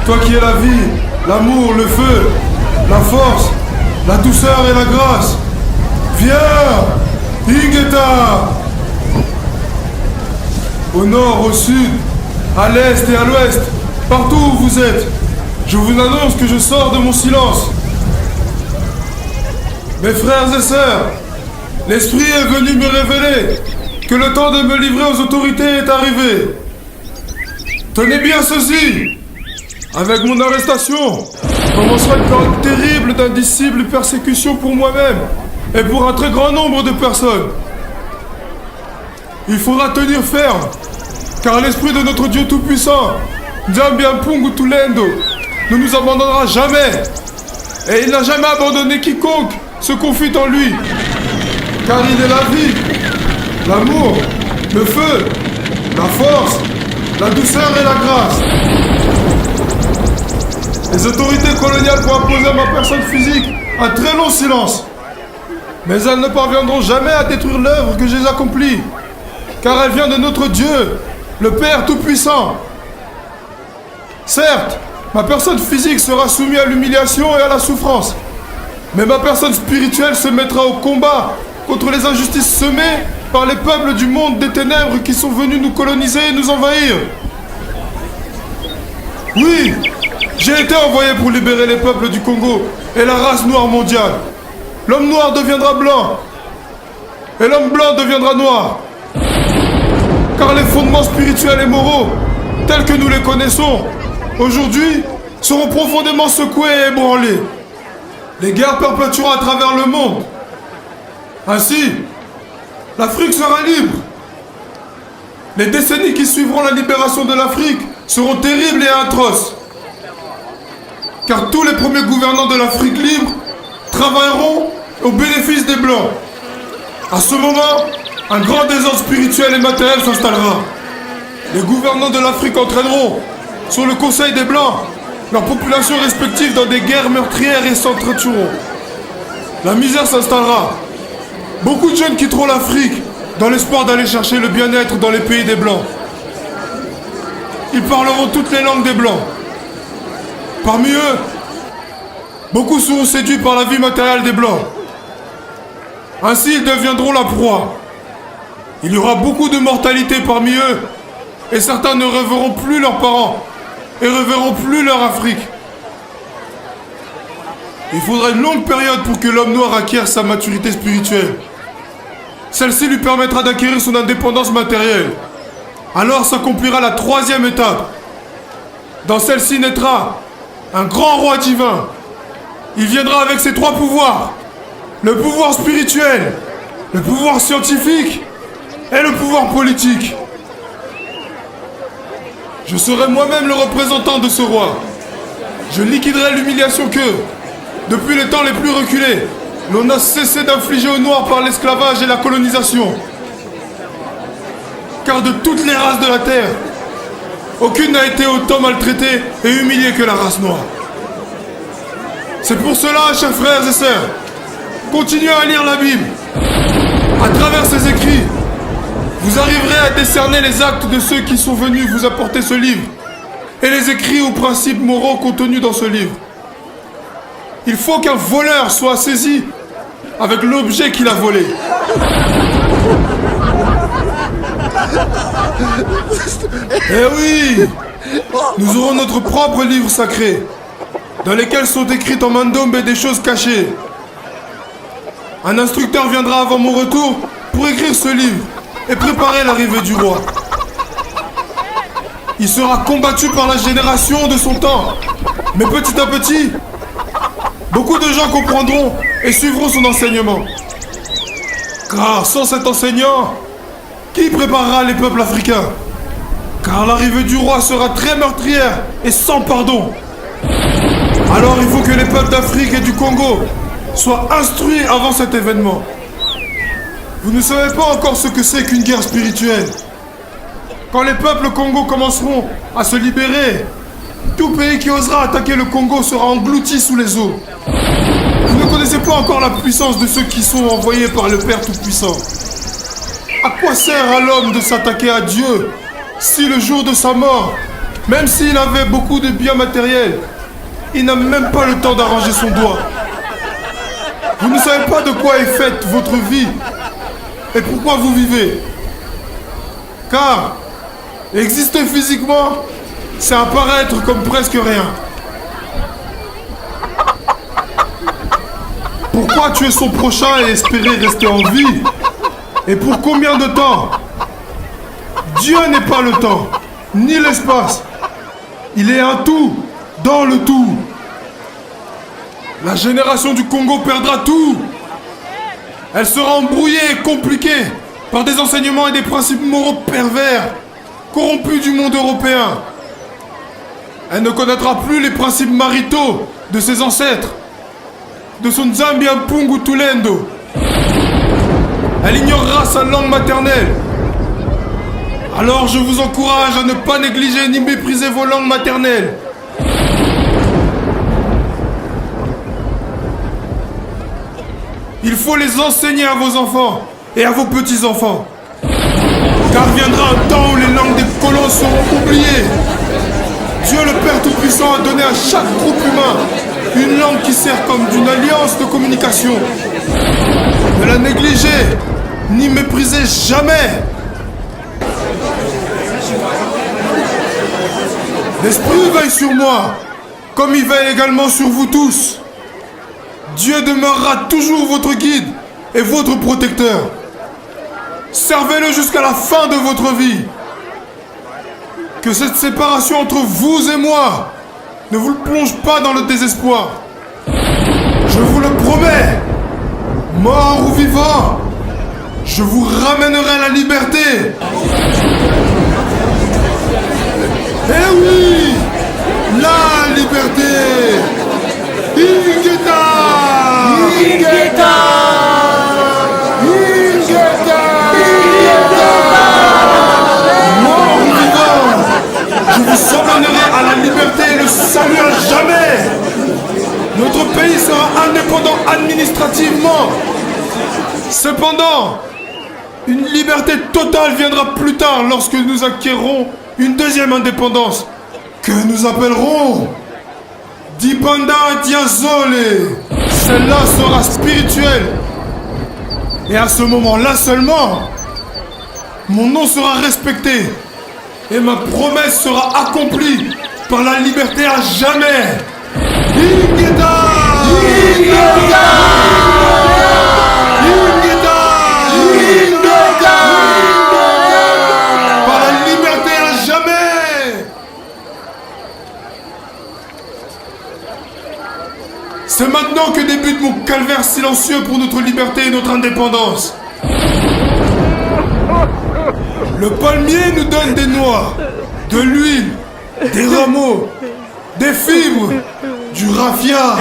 Toi qui es la vie, l'amour, le feu, la force, la douceur et la grâce. Viens, Ingeta! Au nord, au sud, à l'est et à l'ouest, partout où vous êtes, je vous annonce que je sors de mon silence. Mes frères et sœurs, l'Esprit est venu me révéler que le temps de me livrer aux autorités est arrivé. Tenez bien ceci. Avec mon arrestation, commencera une période terrible d'indicible persécution pour moi-même et pour un très grand nombre de personnes. Il faudra tenir ferme, car l'Esprit de notre Dieu Tout-Puissant, Nzambiampungu Tulendo, ne nous abandonnera jamais. Et il n'a jamais abandonné quiconque se confie en lui. Car il est la vie, l'amour, le feu, la force, la douceur et la grâce. Les autorités coloniales vont imposer à ma personne physique un très long silence. Mais elles ne parviendront jamais à détruire l'œuvre que j'ai accomplie. Car elle vient de notre Dieu, le Père Tout-Puissant. Certes, ma personne physique sera soumise à l'humiliation et à la souffrance. Mais ma personne spirituelle se mettra au combat contre les injustices semées par les peuples du monde des ténèbres qui sont venus nous coloniser et nous envahir. Oui, j'ai été envoyé pour libérer les peuples du Congo et la race noire mondiale. L'homme noir deviendra blanc et l'homme blanc deviendra noir. Car les fondements spirituels et moraux, tels que nous les connaissons, aujourd'hui, seront profondément secoués et ébranlés. Les guerres perpétueront à travers le monde. Ainsi, l'Afrique sera libre. Les décennies qui suivront la libération de l'Afrique seront terribles et atroces. Car tous les premiers gouvernants de l'Afrique libre travailleront au bénéfice des Blancs. À ce moment, un grand désordre spirituel et matériel s'installera. Les gouvernants de l'Afrique entraîneront, sur le conseil des Blancs, leurs populations respectives dans des guerres meurtrières et s'entretueront. La misère s'installera. Beaucoup de jeunes quitteront l'Afrique dans l'espoir d'aller chercher le bien-être dans les pays des Blancs. Ils parleront toutes les langues des Blancs. Parmi eux, beaucoup seront séduits par la vie matérielle des Blancs. Ainsi, ils deviendront la proie. Il y aura beaucoup de mortalité parmi eux, et certains ne reverront plus leurs parents, et reverront plus leur Afrique. Il faudra une longue période pour que l'homme noir acquiert sa maturité spirituelle. Celle-ci lui permettra d'acquérir son indépendance matérielle. Alors s'accomplira la troisième étape. Dans celle-ci naîtra un grand roi divin. Il viendra avec ses trois pouvoirs. Le pouvoir spirituel, le pouvoir scientifique et le pouvoir politique. Je serai moi-même le représentant de ce roi. Je liquiderai l'humiliation que, depuis les temps les plus reculés, l'on a cessé d'infliger aux Noirs par l'esclavage et la colonisation. Car de toutes les races de la Terre, aucune n'a été autant maltraitée et humiliée que la race noire. C'est pour cela, chers frères et sœurs, continuez à lire la Bible. À travers ces écrits, vous arriverez à décerner les actes de ceux qui sont venus vous apporter ce livre et les écrits ou principes moraux contenus dans ce livre. Il faut qu'un voleur soit saisi avec l'objet qu'il a volé. Eh oui, nous aurons notre propre livre sacré, dans lesquels sont écrites en mandombe des choses cachées. Un instructeur viendra avant mon retour pour écrire ce livre et préparer l'arrivée du roi. Il sera combattu par la génération de son temps, mais petit à petit, beaucoup de gens comprendront et suivront son enseignement. Car sans cet enseignant, qui préparera les peuples africains? Car l'arrivée du roi sera très meurtrière et sans pardon. Alors il faut que les peuples d'Afrique et du Congo soient instruits avant cet événement. Vous ne savez pas encore ce que c'est qu'une guerre spirituelle. Quand les peuples Congo commenceront à se libérer, tout pays qui osera attaquer le Congo sera englouti sous les eaux. Vous ne connaissez pas encore la puissance de ceux qui sont envoyés par le Père Tout-Puissant. À quoi sert à l'homme de s'attaquer à Dieu si le jour de sa mort, Même s'il avait beaucoup de biens matériels, il n'a même pas le temps d'arranger son doigt. Vous ne savez pas de quoi est faite votre vie et pourquoi vous vivez. Car exister physiquement, c'est apparaître comme presque rien. Pourquoi tuer son prochain et espérer rester en vie? Et pour combien de temps? Dieu n'est pas le temps, ni l'espace. Il est un tout, dans le tout. La génération du Congo perdra tout. Elle sera embrouillée et compliquée par des enseignements et des principes moraux pervers, corrompus du monde européen. Elle ne connaîtra plus les principes maritaux de ses ancêtres, de son Nzambi Mpungu Tulendo. Elle ignorera sa langue maternelle. Alors je vous encourage à ne pas négliger ni mépriser vos langues maternelles. Il faut les enseigner à vos enfants et à vos petits-enfants. Car viendra un temps où les langues des colons seront oubliées. Dieu le Père Tout-Puissant a donné à chaque groupe humain une langue qui sert comme d'une alliance de communication. Ne la négligez, ni méprisez jamais. L'Esprit veille sur moi, comme il veille également sur vous tous. Dieu demeurera toujours votre guide et votre protecteur. Servez-le jusqu'à la fin de votre vie. Que cette séparation entre vous et moi ne vous le plonge pas dans le désespoir. Je vous le promets, mort ou vivant, je vous ramènerai à la liberté. Eh oui, la liberté. Ingeta! Ingeta! Ingeta! Mort ou vivant, je vous emmènerai à la liberté et le salut à jamais. Notre pays sera indépendant administrativement. Cependant, une liberté totale viendra plus tard lorsque nous acquérerons une deuxième indépendance que nous appellerons Dipanda Diazole. Celle-là sera spirituelle. Et à ce moment-là seulement, mon nom sera respecté et ma promesse sera accomplie par la liberté à jamais. Ingeta! Ingeta! Ingeta! Ingeta! Par la liberté à jamais. C'est maintenant que débute mon calvaire silencieux pour notre liberté et notre indépendance. Le palmier nous donne des noix, de l'huile, des rameaux, des fibres, du raffia.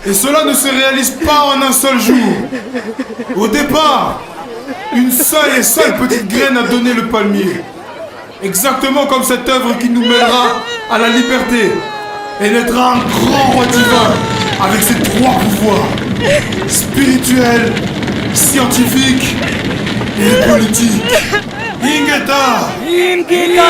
Et cela ne se réalise pas en un seul jour. Au départ, une seule petite graine a donné le palmier. Exactement comme cette œuvre qui nous mènera à la liberté. Et naîtra un grand roi divin avec ses 3 pouvoirs: spirituel, scientifique et politique. Ingeta! Ingeta!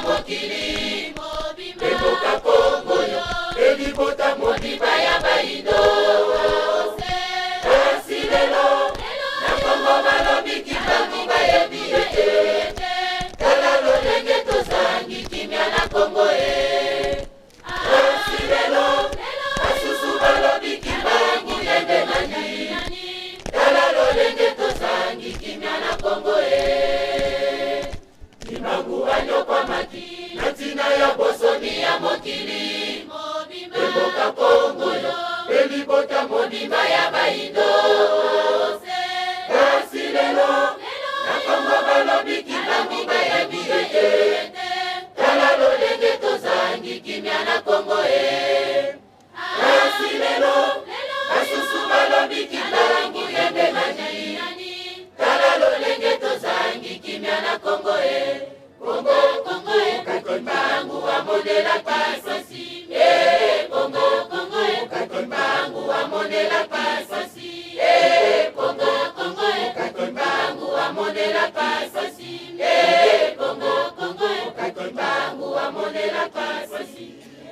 Mokili, Mobimba, Kongo, Elibota. Imangu wanyo kwa maki Natina ya bosomi ya mokili Eboka Kongo yo Elibota modima ya baindo Kasi lelo Na Kongo balobi kibangu baya biyete Tala lolenge tozangi kimya na Kongo Kasi lelo Basusu balobi kibangu yende maji Tala lolenge tozangi kimya na Kongo Kongo, Kongo, kakimbangu wa monela pasasi Kongo, Kongo, kakimbangu wa monela pasasi Kongo, Kongo, kakimbangu wa monela pasasi Kongo, Kongo, kakimbangu wa monela pasasi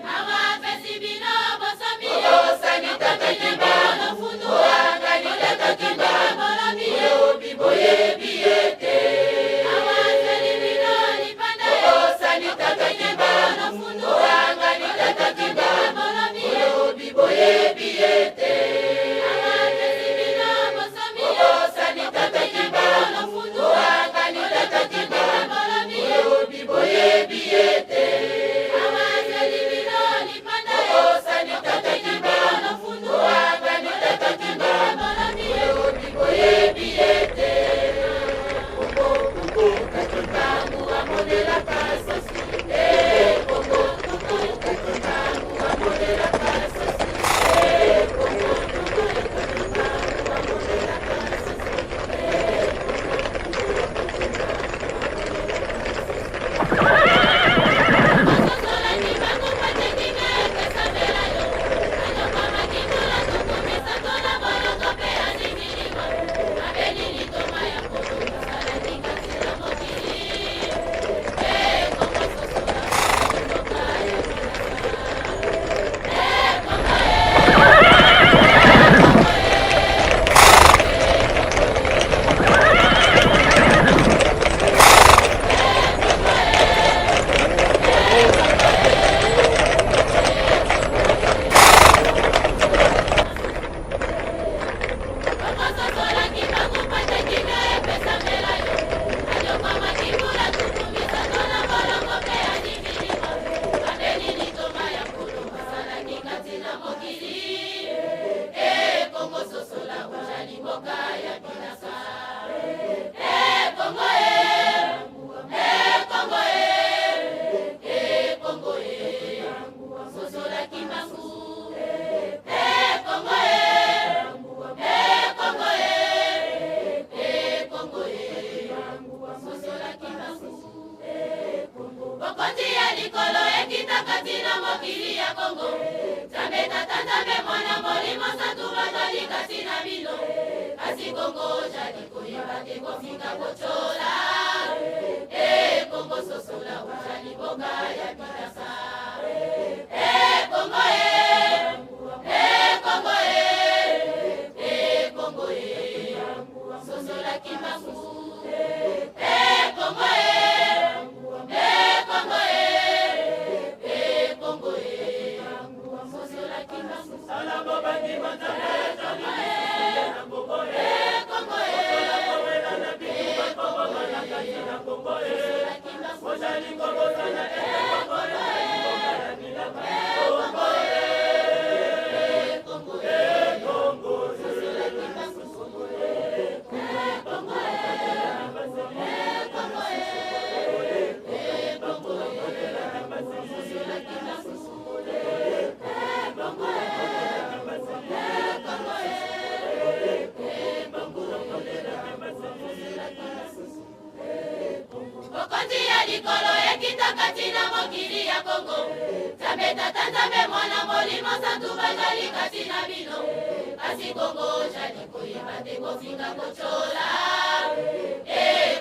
Awa pesi bino bosomi Sanita kakimbangu fundu Wanga nita kakimbangu Moyo biboye biyete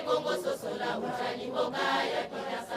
Kongo sosola ujali mboga ya kinasa